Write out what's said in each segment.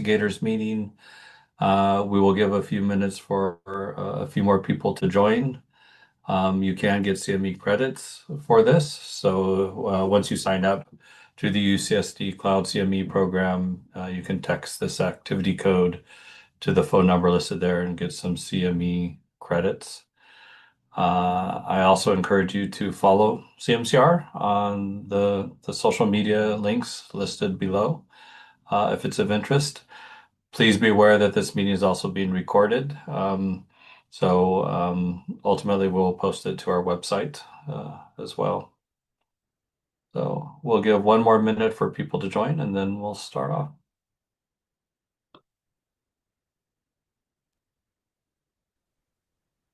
Investigators Meeting. We will give a few minutes for a few more people to join. You can get CME credits for this. So once you sign up to the UCSD Cloud CME program, you can text this activity code to the phone number listed there and get some CME credits. I also encourage you to follow CMCR on the social media links listed below if it's of interest. Please be aware that this meeting is also being recorded. Ultimately, we'll post it to our website as well. So we'll give one more minute for people to join, and then we'll start off.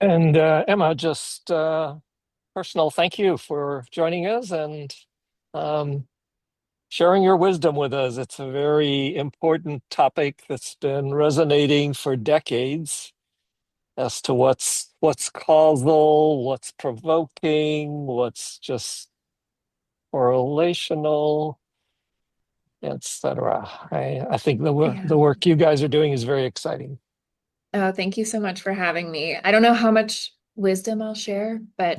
And Emma, just personal thank you for joining us and sharing your wisdom with us. It's a very important topic that's been resonating for decades as to what's causal, what's provoking, what's just correlational, etc. I think the work you guys are doing is very exciting. Oh, thank you so much for having me. I don't know how much wisdom I'll share, but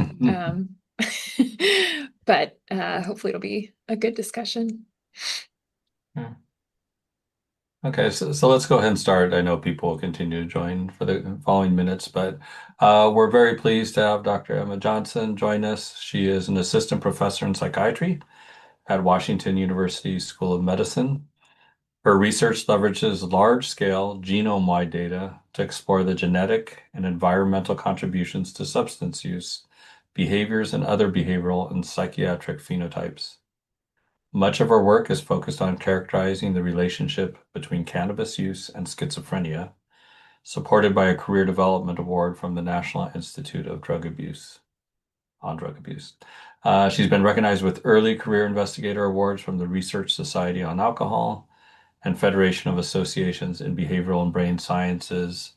hopefully it'll be a good discussion. Okay, so let's go ahead and start. I know people will continue to join for the following minutes, but we're very pleased to have Dr. Emma Johnson join us. She is an assistant professor in psychiatry at Washington University School of Medicine. Her research leverages large-scale genome-wide data to explore the genetic and environmental contributions to substance use, behaviors, and other behavioral and psychiatric phenotypes. Much of her work is focused on characterizing the relationship between cannabis use and schizophrenia, supported by a Career Development Award from the National Institute of Drug Abuse on drug abuse. She's been recognized with early career investigator awards from the Research Society on Alcohol and Federation of Associations in Behavioral and Brain Sciences.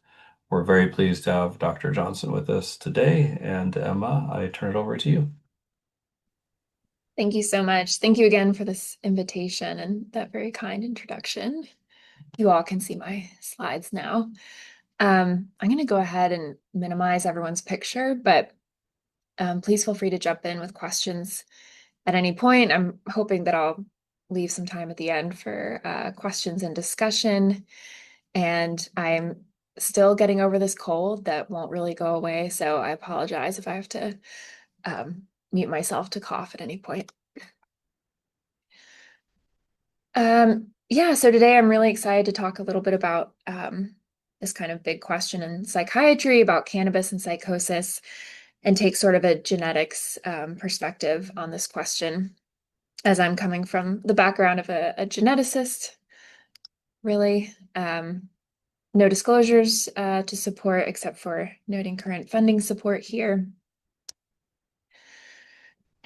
We're very pleased to have Dr. Johnson with us today. And Emma, I turn it over to you. Thank you so much. Thank you again for this invitation and that very kind introduction. You all can see my slides now. I'm going to go ahead and minimize everyone's picture, but please feel free to jump in with questions at any point. I'm hoping that I'll leave some time at the end for questions and discussion. And I'm still getting over this cold that won't really go away, so I apologize if I have to mute myself to cough at any point. So today I'm really excited to talk a little bit about this kind of big question in psychiatry about cannabis and psychosis, and take sort of a genetics perspective on this question, as I'm coming from the background of a geneticist, really. No disclosures to support, except for noting current funding support here.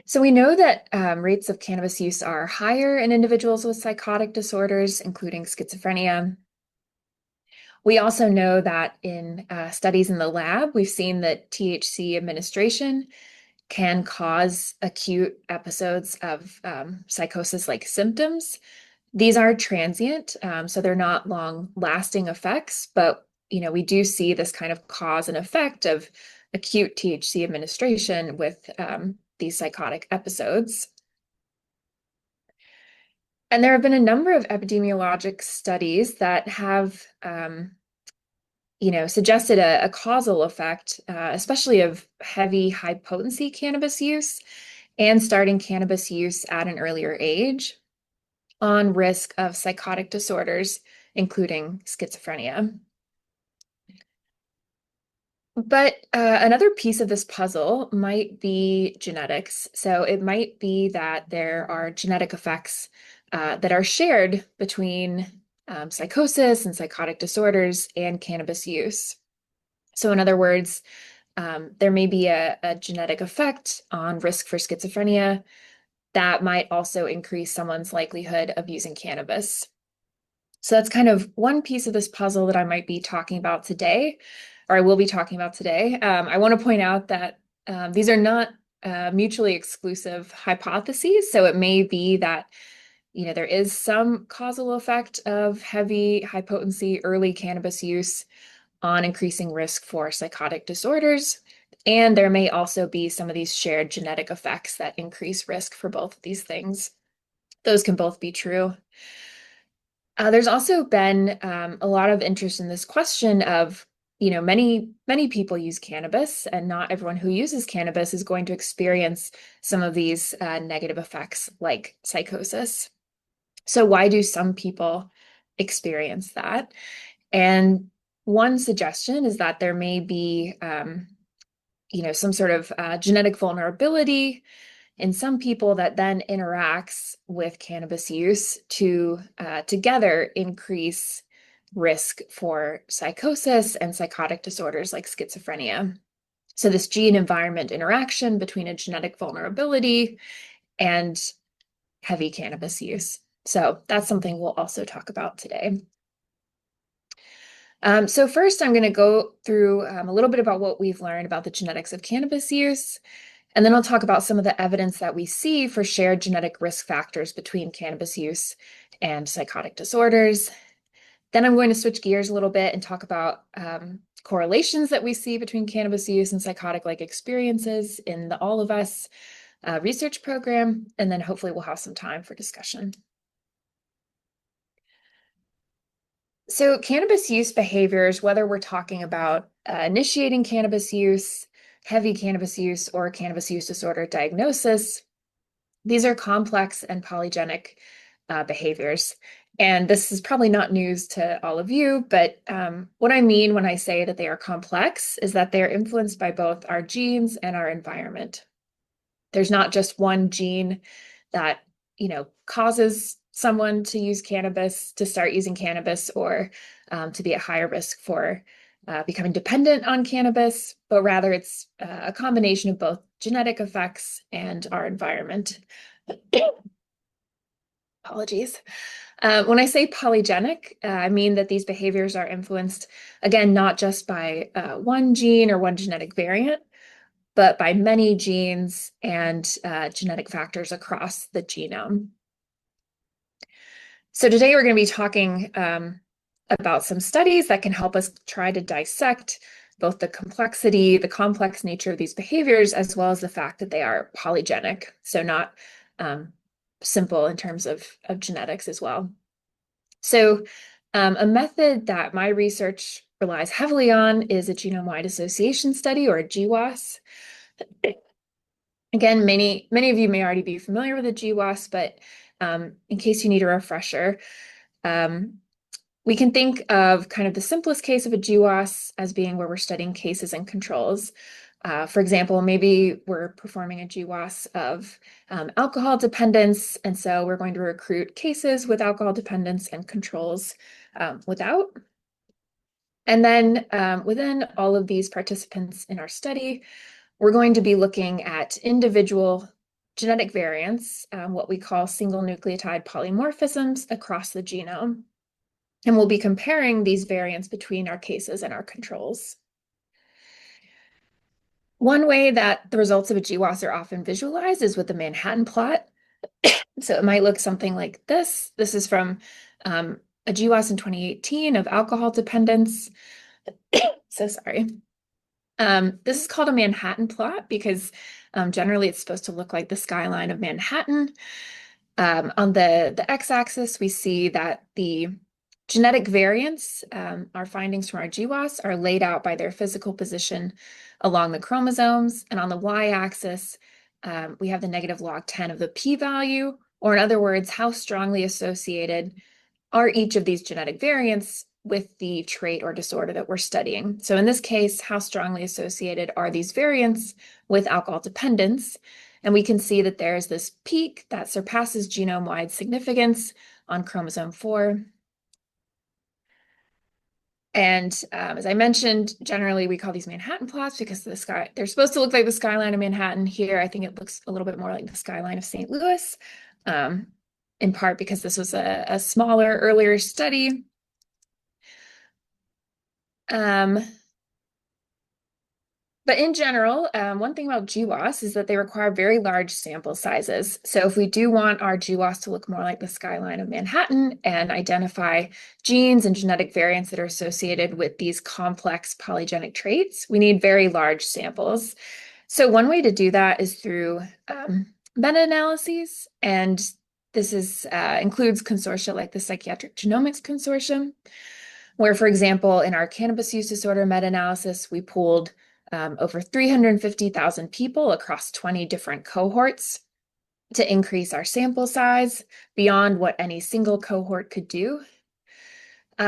So we know that rates of cannabis use are higher in individuals with psychotic disorders, including schizophrenia. We also know that in studies in the lab, we've seen that THC administration can cause acute episodes of psychosis-like symptoms. These are transient, so they're not long-lasting effects, but we do see this kind of cause and effect of acute THC administration with these psychotic episodes. And there have been a number of epidemiologic studies that have suggested a causal effect, especially of heavy, high-potency cannabis use and starting cannabis use at an earlier age on risk of psychotic disorders, including schizophrenia. But another piece of this puzzle might be genetics. So it might be that there are genetic effects that are shared between psychosis and psychotic disorders and cannabis use. So in other words, there may be a genetic effect on risk for schizophrenia that might also increase someone's likelihood of using cannabis. So that's kind of one piece of this puzzle that I might be talking about today, or I will be talking about today. I want to point out that these are not mutually exclusive hypotheses. So it may be that There is some causal effect of heavy, high potency early cannabis use on increasing risk for psychotic disorders. And there may also be some of these shared genetic effects that increase risk for both of these things. Those can both be true. There's also been a lot of interest in this question of, many people use cannabis, and not everyone who uses cannabis is going to experience some of these negative effects like psychosis. So why do some people experience that? And one suggestion is that there may be, some sort of genetic vulnerability in some people that then interacts with cannabis use to together increase risk for psychosis and psychotic disorders like schizophrenia. So this gene environment interaction between a genetic vulnerability and heavy cannabis use. So that's something we'll also talk about today. So first, I'm going to go through a little bit about what we've learned about the genetics of cannabis use, and then I'll talk about some of the evidence that we see for shared genetic risk factors between cannabis use and psychotic disorders. Then I'm going to switch gears a little bit and talk about correlations that we see between cannabis use and psychotic-like experiences in the All of Us research program, and then hopefully we'll have some time for discussion. So cannabis use behaviors, whether we're talking about initiating cannabis use, heavy cannabis use, or cannabis use disorder diagnosis, these are complex and polygenic behaviors. And this is probably not news to all of you, but what I mean when I say that they are complex is that they're influenced by both our genes and our environment. There's not just one gene that, causes someone to use cannabis, to start using cannabis, or to be at higher risk for becoming dependent on cannabis, but rather it's a combination of both genetic effects and our environment. Apologies. When I say polygenic, I mean that these behaviors are influenced, again, not just by one gene or one genetic variant, but by many genes and genetic factors across the genome. So today we're going to be talking about some studies that can help us try to dissect both the complexity, the complex nature of these behaviors, as well as the fact that they are polygenic, so not simple in terms of genetics as well. So a method that my research relies heavily on is a genome-wide association study, or a GWAS. Again, many of you may already be familiar with a GWAS, but in case you need a refresher, we can think of kind of the simplest case of a GWAS as being where we're studying cases and controls. For example, maybe we're performing a GWAS of alcohol dependence, and so we're going to recruit cases with alcohol dependence and controls without. And then within all of these participants in our study, we're going to be looking at individual genetic variants, what we call single nucleotide polymorphisms across the genome. And we'll be comparing these variants between our cases and our controls. One way that the results of a GWAS are often visualized is with the Manhattan plot. So it might look something like this. This is from a GWAS in 2018 of alcohol dependence. So sorry. This is called a Manhattan plot because generally it's supposed to look like the skyline of Manhattan. On the x-axis, we see that the genetic variants, our findings from our GWAS, are laid out by their physical position along the chromosomes. And on the y-axis, we have the negative log 10 of the p-value, or in other words, how strongly associated are each of these genetic variants with the trait or disorder that we're studying. So in this case, how strongly associated are these variants with alcohol dependence? And we can see that there's this peak that surpasses genome-wide significance on chromosome 4. And as I mentioned, generally we call these Manhattan plots because they're supposed to look like the skyline of Manhattan. Here, I think it looks a little bit more like the skyline of St. Louis, in part because this was a smaller, earlier study. But in general, one thing about GWAS is that they require very large sample sizes. So if we do want our GWAS to look more like the skyline of Manhattan and identify genes and genetic variants that are associated with these complex polygenic traits, we need very large samples. So one way to do that is through meta-analyses, and this includes consortia like the Psychiatric Genomics Consortium, where, for example, in our cannabis use disorder meta-analysis, we pooled over 350,000 people across 20 different cohorts to increase our sample size beyond what any single cohort could do.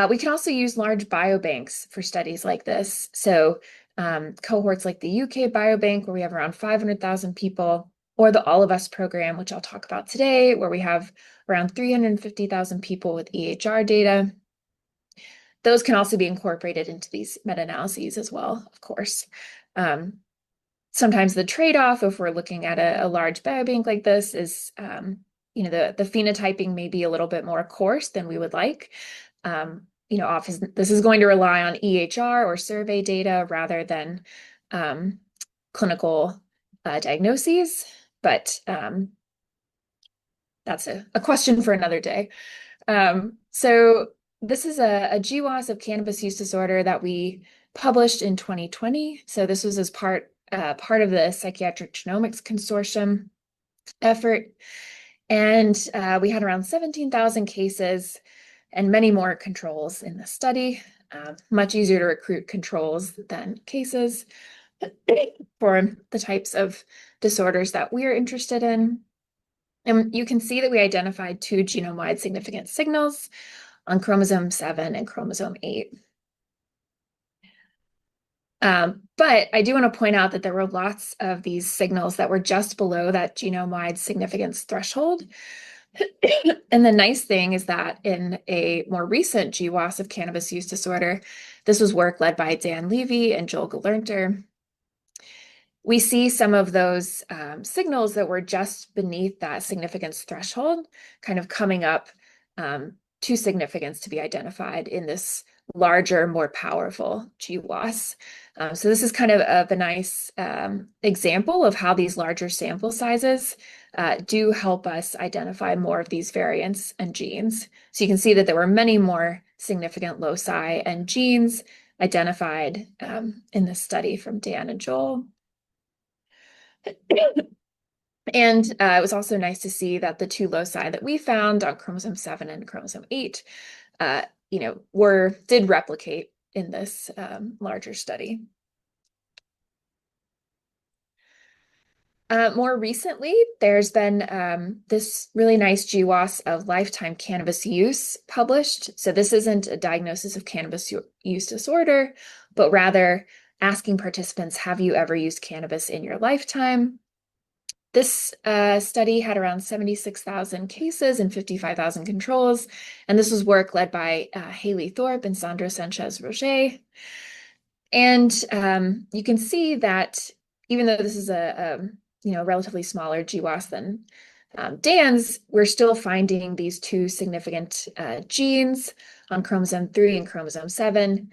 We can also use large biobanks for studies like this. So cohorts like the UK Biobank, where we have around 500,000 people, or the All of Us program, which I'll talk about today, where we have around 350,000 people with EHR data. Those can also be incorporated into these meta-analyses as well, of course. Sometimes the trade-off, if we're looking at a large biobank like this, is the phenotyping may be a little bit more coarse than we would like. Often this is going to rely on EHR or survey data rather than clinical diagnoses, but that's a question for another day. So this is a GWAS of cannabis use disorder that we published in 2020. So this was as part of the Psychiatric Genomics Consortium effort. And we had around 17,000 cases and many more controls in the study. Much easier to recruit controls than cases for the types of disorders that we are interested in. And you can see that we identified 2 genome-wide significant signals on chromosome 7 and chromosome 8. But I do want to point out that there were lots of these signals that were just below that genome-wide significance threshold. And the nice thing is that in a more recent GWAS of cannabis use disorder, this was work led by Dan Levy and Joel Gelernter. We see some of those signals that were just beneath that significance threshold kind of coming up to significance to be identified in this larger, more powerful GWAS. So this is kind of a nice example of how these larger sample sizes do help us identify more of these variants and genes. So you can see that there were many more significant loci and genes identified in this study from Dan and Joel. And it was also nice to see that the 2 loci that we found on chromosome 7 and chromosome 8, did replicate in this larger study. More recently, there's been this really nice GWAS of lifetime cannabis use published. So this isn't a diagnosis of cannabis use disorder, but rather asking participants, have you ever used cannabis in your lifetime? This study had around 76,000 cases and 55,000 controls, and this was work led by Haley Thorpe and Sandra Sanchez-Roger. And you can see that even though this is a relatively smaller GWAS than Dan's, we're still finding these 2 significant genes on chromosome 3 and chromosome 7.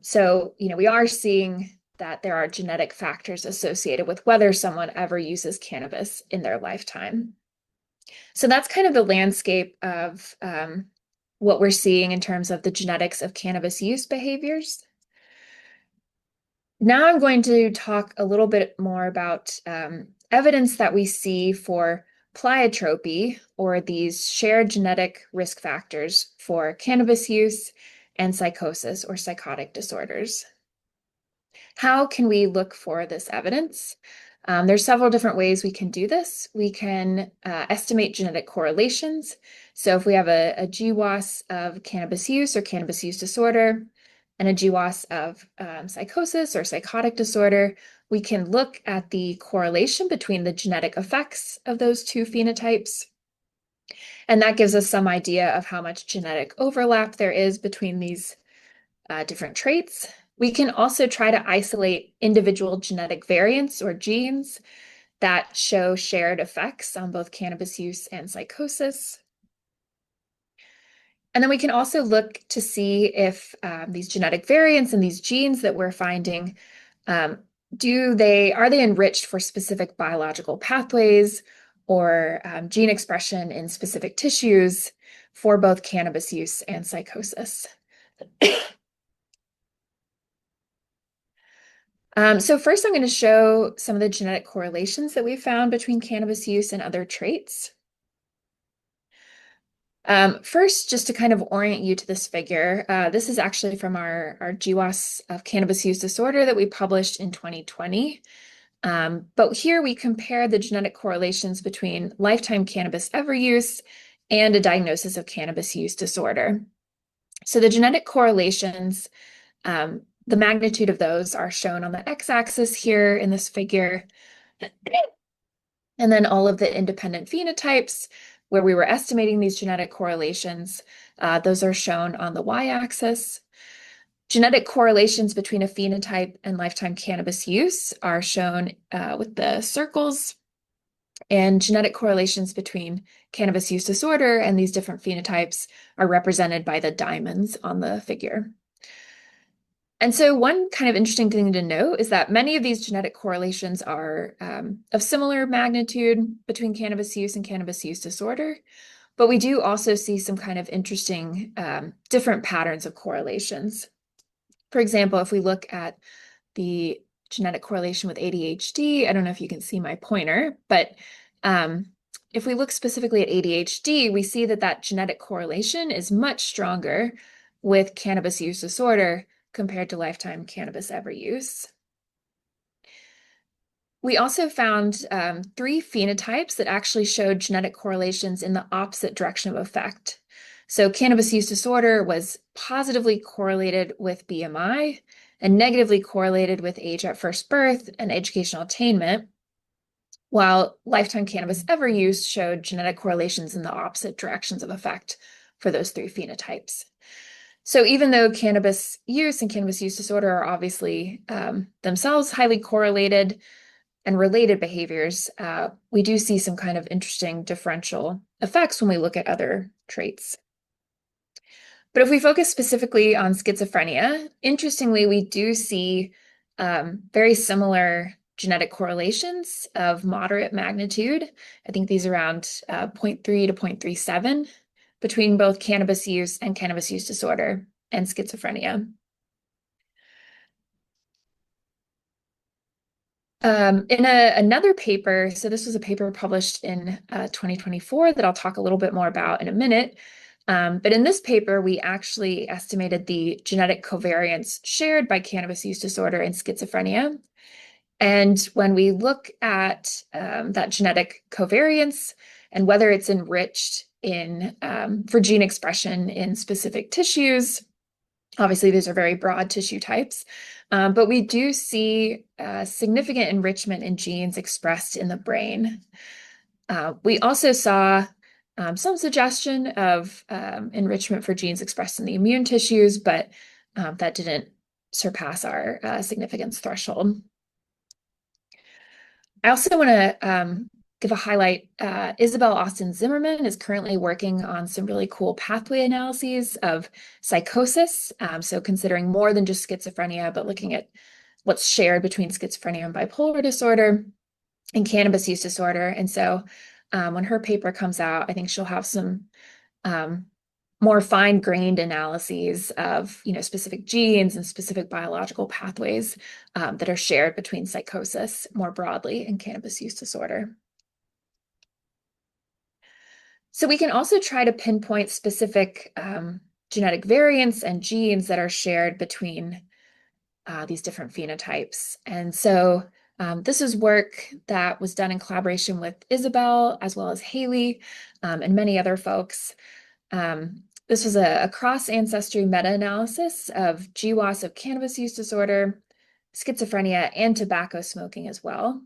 So we are seeing that there are genetic factors associated with whether someone ever uses cannabis in their lifetime. So that's kind of the landscape of what we're seeing in terms of the genetics of cannabis use behaviors. Now I'm going to talk a little bit more about evidence that we see for pleiotropy, or these shared genetic risk factors for cannabis use and psychosis or psychotic disorders. How can we look for this evidence? There's several different ways we can do this. We can estimate genetic correlations. So if we have a GWAS of cannabis use or cannabis use disorder and a GWAS of psychosis or psychotic disorder, we can look at the correlation between the genetic effects of those 2 phenotypes. And that gives us some idea of how much genetic overlap there is between these different traits. We can also try to isolate individual genetic variants or genes that show shared effects on both cannabis use and psychosis. And then we can also look to see if these genetic variants and these genes that we're finding are they enriched for specific biological pathways or gene expression in specific tissues for both cannabis use and psychosis? So first, I'm going to show some of the genetic correlations that we found between cannabis use and other traits. First, just to kind of orient you to this figure, this is actually from our GWAS of cannabis use disorder that we published in 2020. But here we compare the genetic correlations between lifetime cannabis ever use and a diagnosis of cannabis use disorder. So the genetic correlations, the magnitude of those are shown on the x-axis here in this figure. And then all of the independent phenotypes where we were estimating these genetic correlations, those are shown on the y-axis. Genetic correlations between a phenotype and lifetime cannabis use are shown with the circles, and genetic correlations between cannabis use disorder and these different phenotypes are represented by the diamonds on the figure. And so one kind of interesting thing to note is that many of these genetic correlations are of similar magnitude between cannabis use and cannabis use disorder, but we do also see some kind of interesting different patterns of correlations. For example, if we look at the genetic correlation with ADHD, I don't know if you can see my pointer, but if we look specifically at ADHD, we see that that genetic correlation is much stronger with cannabis use disorder compared to lifetime cannabis ever use. We also found 3 phenotypes that actually showed genetic correlations in the opposite direction of effect. So cannabis use disorder was positively correlated with BMI and negatively correlated with age at first birth and educational attainment, while lifetime cannabis ever use showed genetic correlations in the opposite directions of effect for those 3 phenotypes. So even though cannabis use and cannabis use disorder are obviously themselves highly correlated and related behaviors, we do see some kind of interesting differential effects when we look at other traits. But if we focus specifically on schizophrenia, interestingly, we do see very similar genetic correlations of moderate magnitude. I think these are around 0.3 to 0.37 between both cannabis use and cannabis use disorder and schizophrenia. In another paper, so this was a paper published in 2024 that I'll talk a little bit more about in a minute. But in this paper, we actually estimated the genetic covariance shared by cannabis use disorder and schizophrenia. And when we look at that genetic covariance and whether it's enriched for gene expression in specific tissues, obviously these are very broad tissue types, but we do see significant enrichment in genes expressed in the brain. We also saw some suggestion of enrichment for genes expressed in the immune tissues, but that didn't surpass our significance threshold. I also want to give a highlight. Isabel Austin Zimmerman is currently working on some really cool pathway analyses of psychosis. So considering more than just schizophrenia, but looking at what's shared between schizophrenia and bipolar disorder and cannabis use disorder. And so when her paper comes out, I think she'll have some more fine-grained analyses of specific genes and specific biological pathways that are shared between psychosis more broadly and cannabis use disorder. So we can also try to pinpoint specific genetic variants and genes that are shared between these different phenotypes. And so this is work that was done in collaboration with Isabel, as well as Haley, and many other folks. This was a cross-ancestry meta-analysis of GWAS of cannabis use disorder, schizophrenia, and tobacco smoking as well.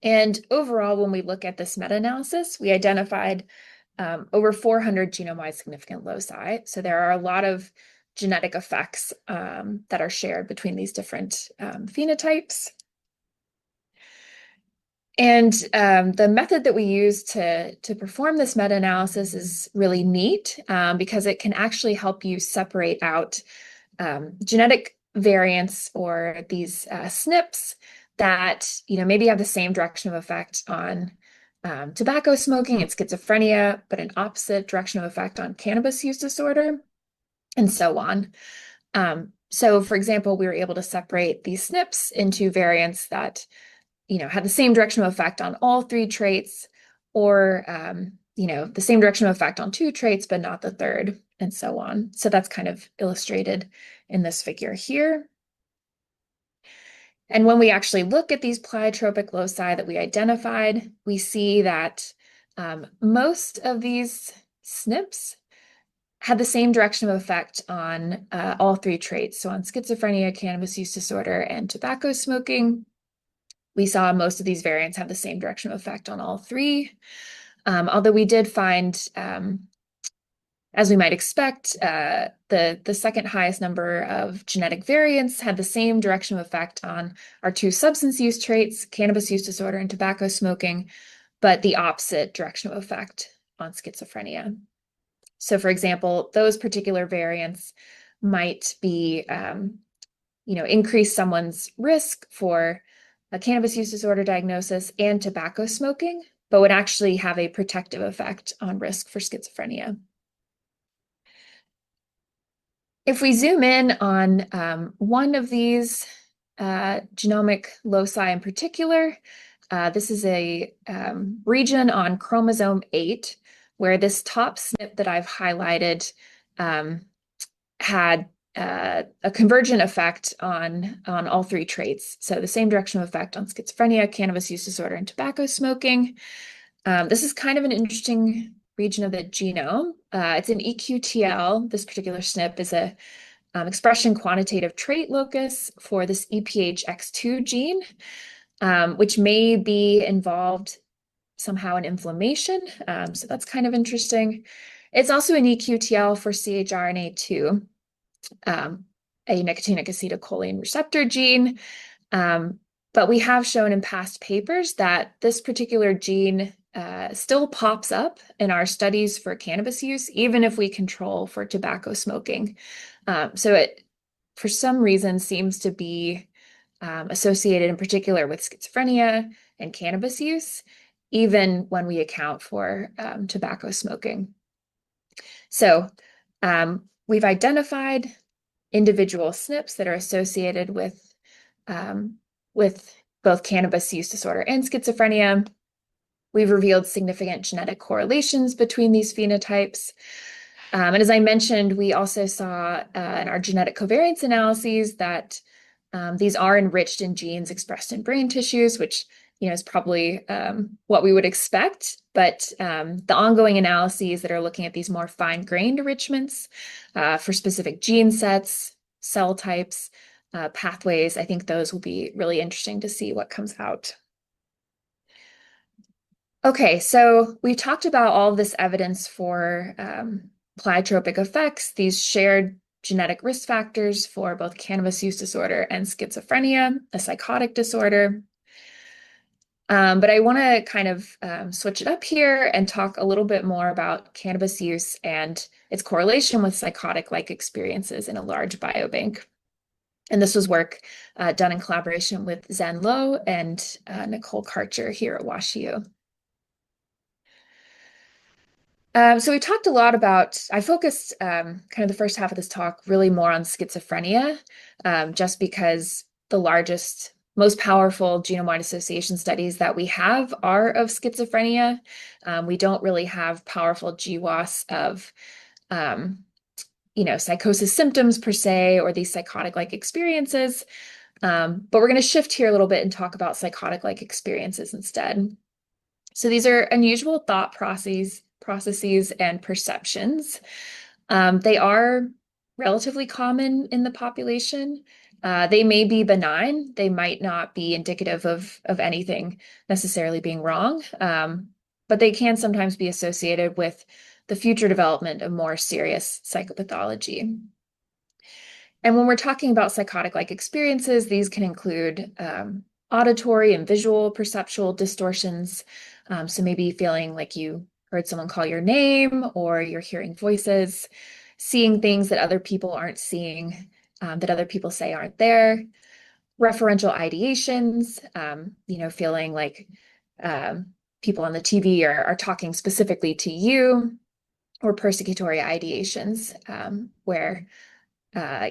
And overall, when we look at this meta-analysis, we identified over 400 genome-wide significant loci. So there are a lot of genetic effects that are shared between these different phenotypes. And the method that we use to perform this meta-analysis is really neat because it can actually help you separate out genetic variants or these SNPs that, maybe have the same direction of effect on tobacco smoking and schizophrenia, but an opposite direction of effect on cannabis use disorder, and so on. So, for example, we were able to separate these SNPs into variants that, had the same direction of effect on all three traits, or, the same direction of effect on two traits, but not the third, and so on. So that's kind of illustrated in this figure here. And when we actually look at these pleiotropic loci that we identified, we see that most of these SNPs had the same direction of effect on all three traits. So on schizophrenia, cannabis use disorder, and tobacco smoking, we saw most of these variants have the same direction of effect on all three. Although we did find, as we might expect, the second highest number of genetic variants had the same direction of effect on our two substance use traits, cannabis use disorder and tobacco smoking, but the opposite direction of effect on schizophrenia. So, for example, those particular variants might be, increase someone's risk for a cannabis use disorder diagnosis and tobacco smoking, but would actually have a protective effect on risk for schizophrenia. If we zoom in on one of these genomic loci in particular, this is a region on chromosome 8, where this top SNP that I've highlighted had a convergent effect on all three traits. So the same direction of effect on schizophrenia, cannabis use disorder, and tobacco smoking. This is kind of an interesting region of the genome. It's an EQTL. This particular SNP is a expression quantitative trait locus for this EPHX2 gene, which may be involved somehow in inflammation. So that's kind of interesting. It's also an EQTL for ChRNA2, a nicotinic acetylcholine receptor gene. But we have shown in past papers that this particular gene still pops up in our studies for cannabis use, even if we control for tobacco smoking. So it, for some reason, seems to be associated in particular with schizophrenia and cannabis use, even when we account for tobacco smoking. So we've identified individual SNPs that are associated with both cannabis use disorder and schizophrenia. We've revealed significant genetic correlations between these phenotypes. And as I mentioned, we also saw in our genetic covariance analyses that these are enriched in genes expressed in brain tissues, which is probably what we would expect. But the ongoing analyses that are looking at these more fine-grained enrichments for specific gene sets, cell types, pathways, I think those will be really interesting to see what comes out. Okay, so we talked about all of this evidence for pleiotropic effects, these shared genetic risk factors for both cannabis use disorder and schizophrenia, a psychotic disorder. But I want to kind of switch it up here and talk a little bit more about cannabis use and its correlation with psychotic-like experiences in a large biobank. And this was work done in collaboration with Zhen Lo and Nicole Karcher here at WashU. So we talked a lot about, I focused kind of the first half of this talk really more on schizophrenia, just because the largest, most powerful genome-wide association studies that we have are of schizophrenia. We don't really have powerful GWAS of, psychosis symptoms per se, or these psychotic-like experiences. But we're going to shift here a little bit and talk about psychotic-like experiences instead. So these are unusual thought processes and perceptions. They are relatively common in the population. They may be benign. They might not be indicative of anything necessarily being wrong, but they can sometimes be associated with the future development of more serious psychopathology. And when we're talking about psychotic-like experiences, these can include auditory and visual perceptual distortions. So maybe feeling like you heard someone call your name, or you're hearing voices, seeing things that other people aren't seeing, that other people say aren't there. Referential ideations, feeling like people on the TV are talking specifically to you, or persecutory ideations, where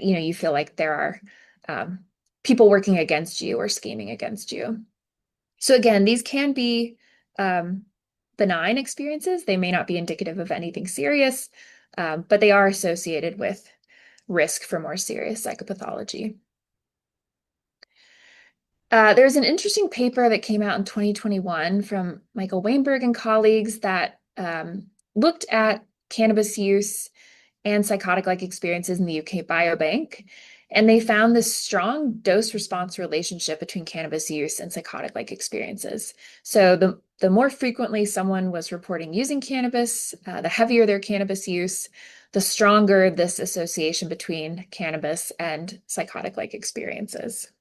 you feel like there are people working against you or scheming against you. So again, these can be benign experiences. They may not be indicative of anything serious, but they are associated with risk for more serious psychopathology. There's an interesting paper that came out in 2021 from Michael Weinberg and colleagues that looked at cannabis use and psychotic-like experiences in the UK Biobank. And they found this strong dose-response relationship between cannabis use and psychotic-like experiences. So the more frequently someone was reporting using cannabis, the heavier their cannabis use, the stronger this association between cannabis and psychotic-like experiences.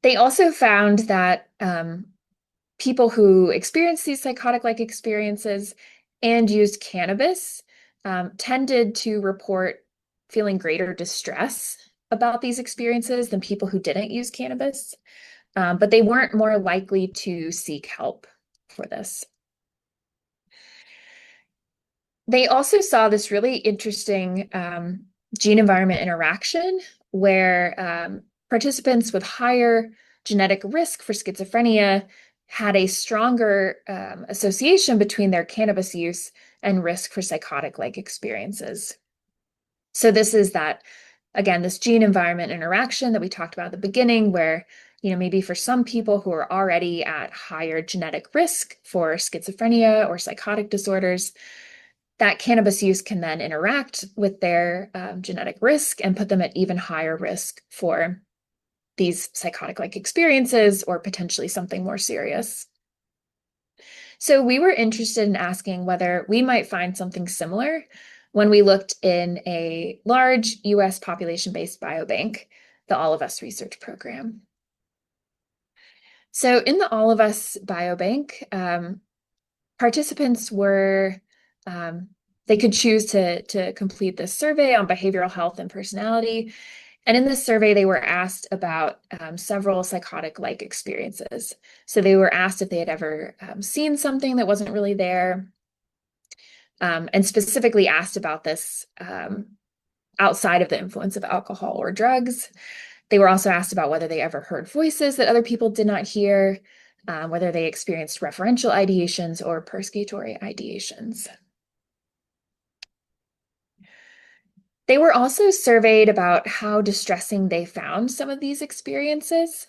They also found that people who experienced these psychotic-like experiences and used cannabis tended to report feeling greater distress about these experiences than people who didn't use cannabis, but they weren't more likely to seek help for this. They also saw this really interesting gene-environment interaction where participants with higher genetic risk for schizophrenia had a stronger association between their cannabis use and risk for psychotic-like experiences. So this is that, again, this gene-environment interaction that we talked about at the beginning, where maybe for some people who are already at higher genetic risk for schizophrenia or psychotic disorders, that cannabis use can then interact with their genetic risk and put them at even higher risk for these psychotic-like experiences or potentially something more serious. So we were interested in asking whether we might find something similar when we looked in a large US population-based biobank, the All of Us research program. So in the All of Us biobank, participants were they could choose to complete this survey on behavioral health and personality. And in this survey, they were asked about several psychotic-like experiences. So they were asked if they had ever seen something that wasn't really there, and specifically asked about this outside of the influence of alcohol or drugs. They were also asked about whether they ever heard voices that other people did not hear, whether they experienced referential ideations or persecutory ideations. They were also surveyed about how distressing they found some of these experiences.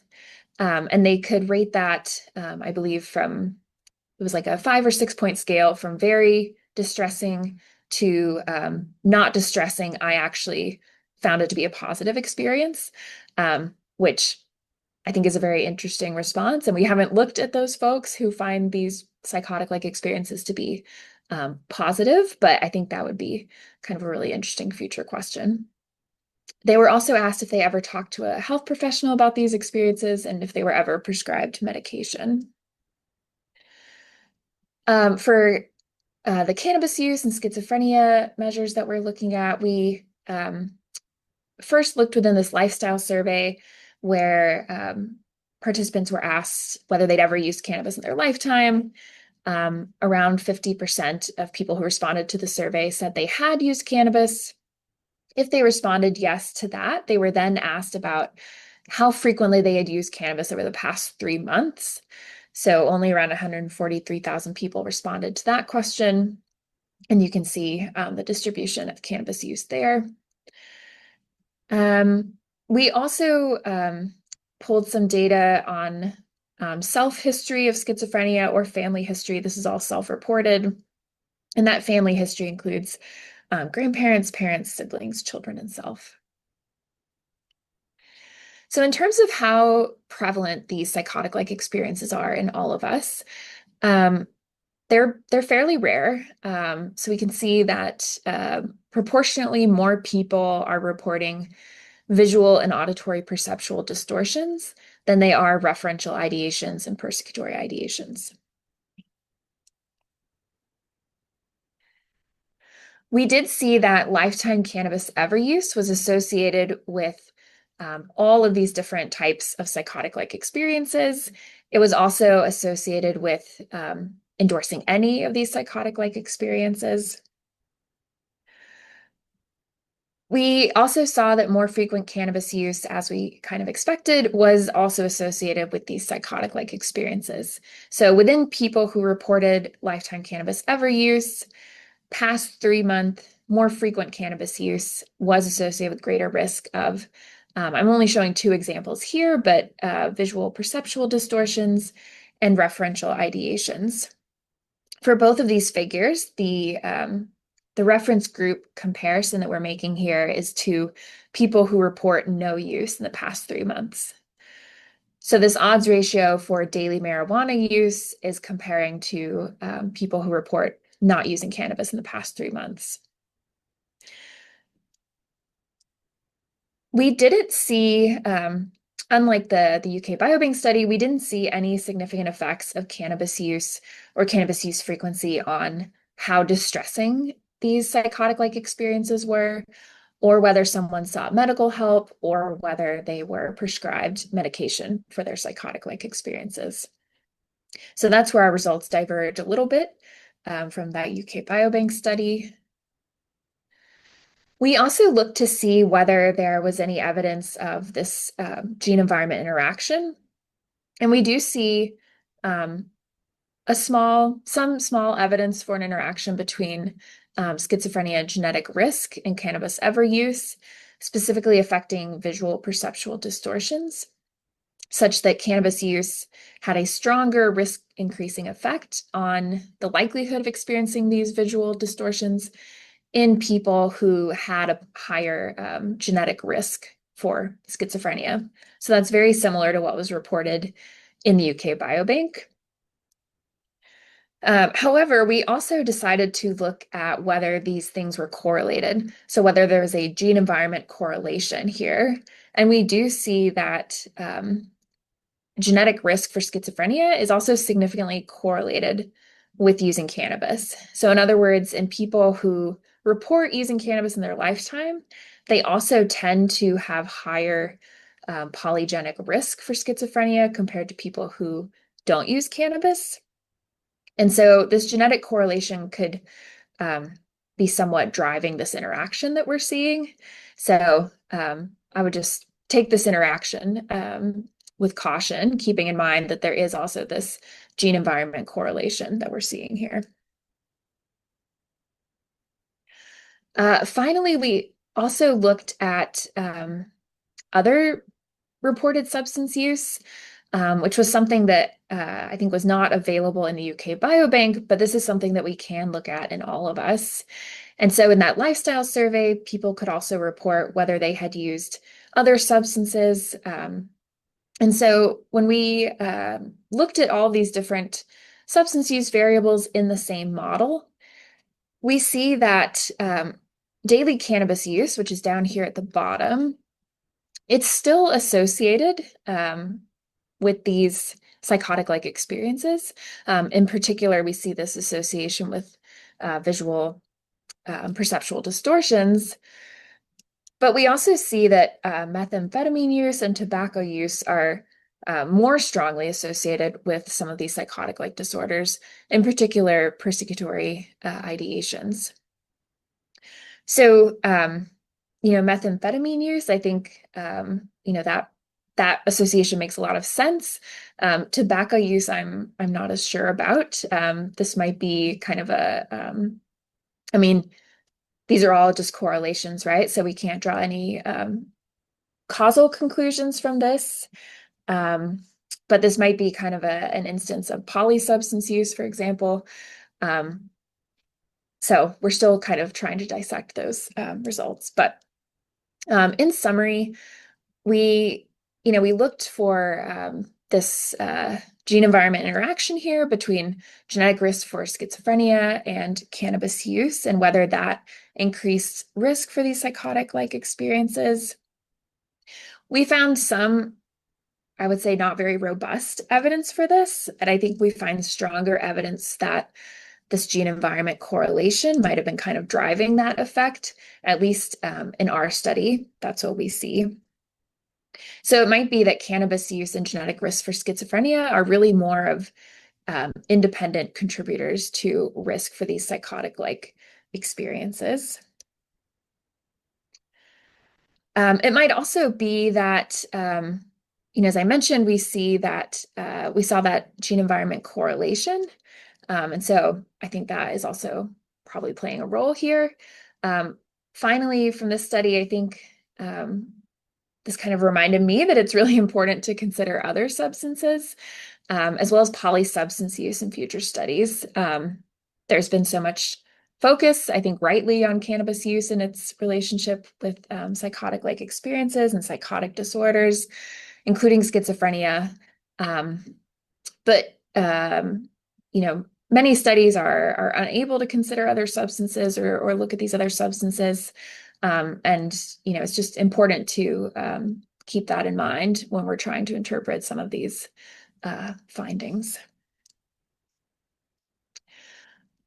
And they could rate that, I believe, it was like a 5 or 6 point scale from very distressing to not distressing. I actually found it to be a positive experience, which I think is a very interesting response. And we haven't looked at those folks who find these psychotic-like experiences to be positive, but I think that would be kind of a really interesting future question. They were also asked if they ever talked to a health professional about these experiences and if they were ever prescribed medication. For the cannabis use and schizophrenia measures that we're looking at, we first looked within this lifestyle survey where participants were asked whether they'd ever used cannabis in their lifetime. Around 50% of people who responded to the survey said they had used cannabis. If they responded yes to that, they were then asked about how frequently they had used cannabis over the past 3 months. So only around 143,000 people responded to that question. And you can see the distribution of cannabis use there. We also pulled some data on self-history of schizophrenia or family history. This is all self-reported. And that family history includes grandparents, parents, siblings, children, and self. So in terms of how prevalent these psychotic-like experiences are in all of us, they're fairly rare. So we can see that proportionately more people are reporting visual and auditory perceptual distortions than they are referential ideations and persecutory ideations. We did see that lifetime cannabis ever use was associated with all of these different types of psychotic-like experiences. It was also associated with endorsing any of these psychotic-like experiences. We also saw that more frequent cannabis use, as we kind of expected, was also associated with these psychotic-like experiences. So within people who reported lifetime cannabis ever use, past 3 month, more frequent cannabis use was associated with greater risk of, I'm only showing 2 examples here, but visual perceptual distortions and referential ideations. For both of these figures, the reference group comparison that we're making here is to people who report no use in the past 3 months. So this odds ratio for daily marijuana use is comparing to people who report not using cannabis in the past 3 months. We didn't see, unlike the UK Biobank study, we didn't see any significant effects of cannabis use or cannabis use frequency on how distressing these psychotic-like experiences were, or whether someone sought medical help, or whether they were prescribed medication for their psychotic-like experiences. So that's where our results diverge a little bit from that UK Biobank study. We also looked to see whether there was any evidence of this gene-environment interaction. And we do see some small evidence for an interaction between schizophrenia genetic risk and cannabis ever use, specifically affecting visual perceptual distortions, such that cannabis use had a stronger risk increasing effect on the likelihood of experiencing these visual distortions in people who had a higher genetic risk for schizophrenia. So that's very similar to what was reported in the UK Biobank. However, we also decided to look at whether these things were correlated. So whether there was a gene environment correlation here. And we do see that genetic risk for schizophrenia is also significantly correlated with using cannabis. So in other words, in people who report using cannabis in their lifetime, they also tend to have higher polygenic risk for schizophrenia compared to people who don't use cannabis. And so this genetic correlation could be somewhat driving this interaction that we're seeing. So I would just take this interaction with caution, keeping in mind that there is also this gene environment correlation that we're seeing here. Finally, we also looked at other reported substance use, which was something that I think was not available in the UK Biobank, but this is something that we can look at in all of us. And so in that lifestyle survey, people could also report whether they had used other substances. And so when we looked at all these different substance use variables in the same model, we see that daily cannabis use, which is down here at the bottom, it's still associated with these psychotic-like experiences. In particular, we see this association with visual perceptual distortions. But we also see that methamphetamine use and tobacco use are more strongly associated with some of these psychotic-like disorders, in particular persecutory ideations. So, methamphetamine use, I think, that association makes a lot of sense. Tobacco use, I'm not as sure about. This might be kind of these are all just correlations, right? So we can't draw any causal conclusions from this. But this might be kind of an instance of polysubstance use, for example. So we're still kind of trying to dissect those results. But in summary, we looked for this gene environment interaction here between genetic risk for schizophrenia and cannabis use, and whether that increased risk for these psychotic-like experiences. We found some, I would say, not very robust evidence for this, and I think we find stronger evidence that this gene environment correlation might have been kind of driving that effect, at least in our study. That's what we see. So it might be that cannabis use and genetic risks for schizophrenia are really more of independent contributors to risk for these psychotic-like experiences. It might also be that, as I mentioned, we saw that gene environment correlation. And so I think that is also probably playing a role here. Finally, from this study, I think this kind of reminded me that it's really important to consider other substances, as well as polysubstance use in future studies. There's been so much focus, I think rightly, on cannabis use and its relationship with psychotic-like experiences and psychotic disorders, including schizophrenia. But many studies are unable to consider other substances or look at these other substances. And it's just important to keep that in mind when we're trying to interpret some of these findings.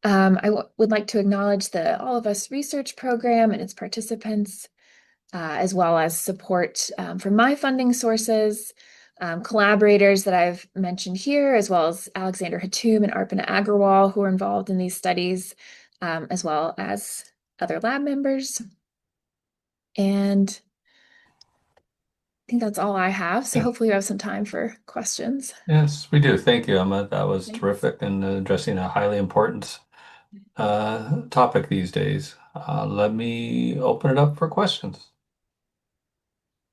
I would like to acknowledge the All of Us research program and its participants, as well as support from my funding sources, collaborators that I've mentioned here, as well as Alexander Hatoum and Arpana Agrawal, who are involved in these studies, as well as other lab members. And I think that's all I have. So hopefully you have some time for questions. Yes, we do. Thank you, Emma. That was Thanks. terrific in addressing a highly important topic these days. Let me open it up for questions.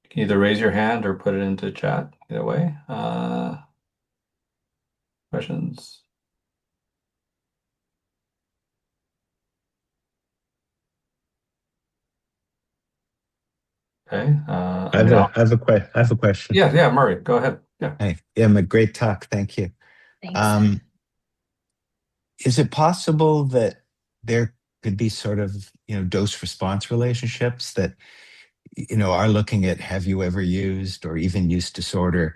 You can either raise your hand or put it into chat. Either way. Questions? Okay. I have a question. Yeah, Murray, go ahead. Yeah. Hey, Emma, great talk. Thank you. Thanks. Is it possible that there could be sort of, dose response relationships that, are looking at have you ever used or even use disorder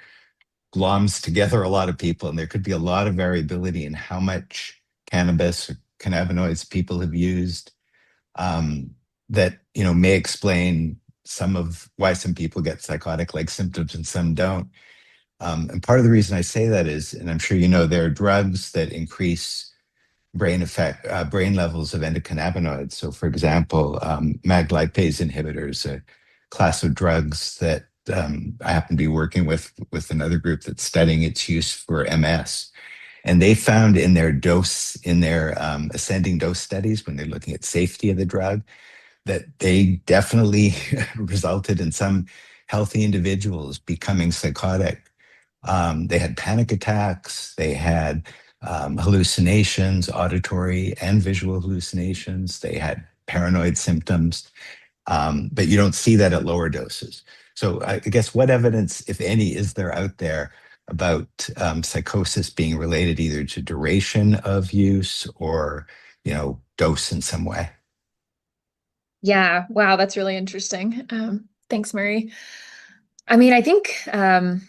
gloms together a lot of people, and there could be a lot of variability in how much cannabis or cannabinoids people have used, that, may explain some of why some people get psychotic-like symptoms and some don't. And part of the reason I say that is, and I'm sure there are drugs that increase brain levels of endocannabinoids. So, for example, MAG lipase inhibitors, a class of drugs that I happen to be working with another group that's studying its use for MS. And they found in their ascending dose studies, when they're looking at safety of the drug, that they definitely resulted in some healthy individuals becoming psychotic. They had panic attacks, they had hallucinations, auditory and visual hallucinations, they had paranoid symptoms, but you don't see that at lower doses. So I guess what evidence, if any, is there out there about psychosis being related either to duration of use or, dose in some way? Yeah, wow, that's really interesting. Thanks, Murray. I mean, I think, I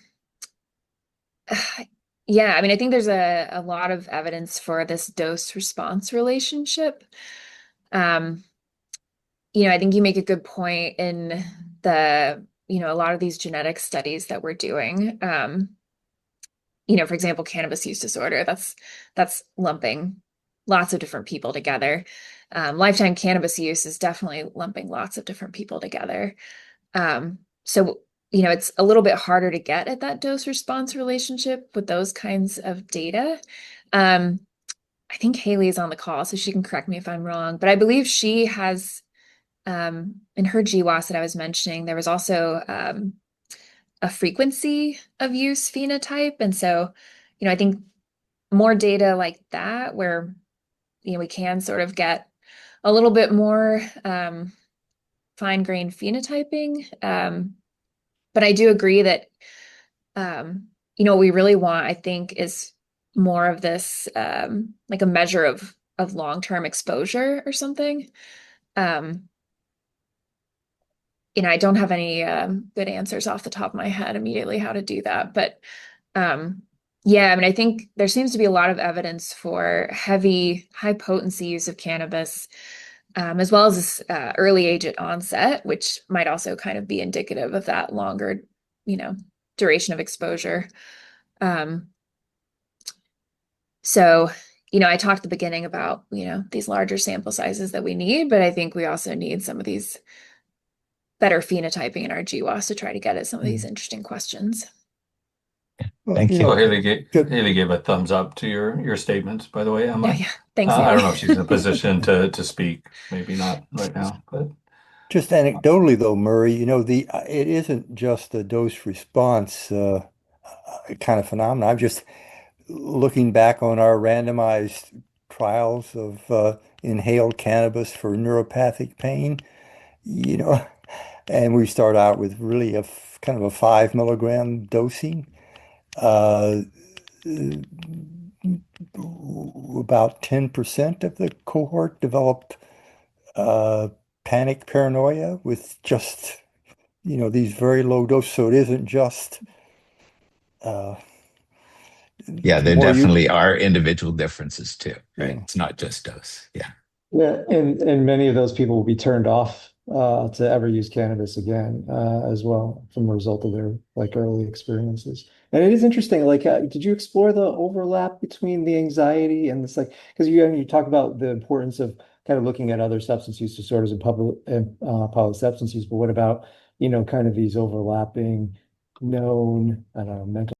think there's a lot of evidence for this dose-response relationship. I think you make a good point in a lot of these genetic studies that we're doing. For example, cannabis use disorder, that's lumping lots of different people together. Lifetime cannabis use is definitely lumping lots of different people together. So, it's a little bit harder to get at that dose response relationship with those kinds of data. I think Haley is on the call, so she can correct me if I'm wrong, but I believe she has, in her GWAS that I was mentioning, there was also a frequency of use phenotype. And so, I think more data like that, where, we can sort of get a little bit more fine-grained phenotyping. But I do agree that, what we really want, I think, is more of this, like a measure of long-term exposure or something. I don't have any good answers off the top of my head immediately how to do that, but Yeah, I mean, I think there seems to be a lot of evidence for heavy, high potency use of cannabis, as well as this early age at onset, which might also kind of be indicative of that longer, you know, duration of exposure. Um, so, I talked at the beginning about, these larger sample sizes that we need, but I think we also need some of these better phenotyping in our GWAS to try to get at some of these interesting questions. Well, Thank you. Well, Haley good. gave a thumbs up to your statements, by the way, Yeah, Emma. yeah. Thanks, I don't know Haley. if she's in a position to speak, maybe not right now, but Just anecdotally, though, Murray, the it isn't just a dose response kind of phenomenon. I'm just looking back on our randomized trials of inhaled cannabis for neuropathic pain, you know, and we start out with really kind of a 5 milligram dosing. Uh, about 10% of the cohort developed uh, panic paranoia with just, these very low doses. So it isn't just uh, Yeah, the there more you, definitely are individual differences too, right? yeah. It's not just dose. Yeah. Yeah, and many of those people will be turned off to ever use cannabis again as well from a result of their like early experiences. And it is interesting, like, did you explore the overlap between the anxiety and this, like, because you talk about the importance of kind of looking at other substance use disorders and public and polysubstance use, but what about, kind of these overlapping known, I don't know, mental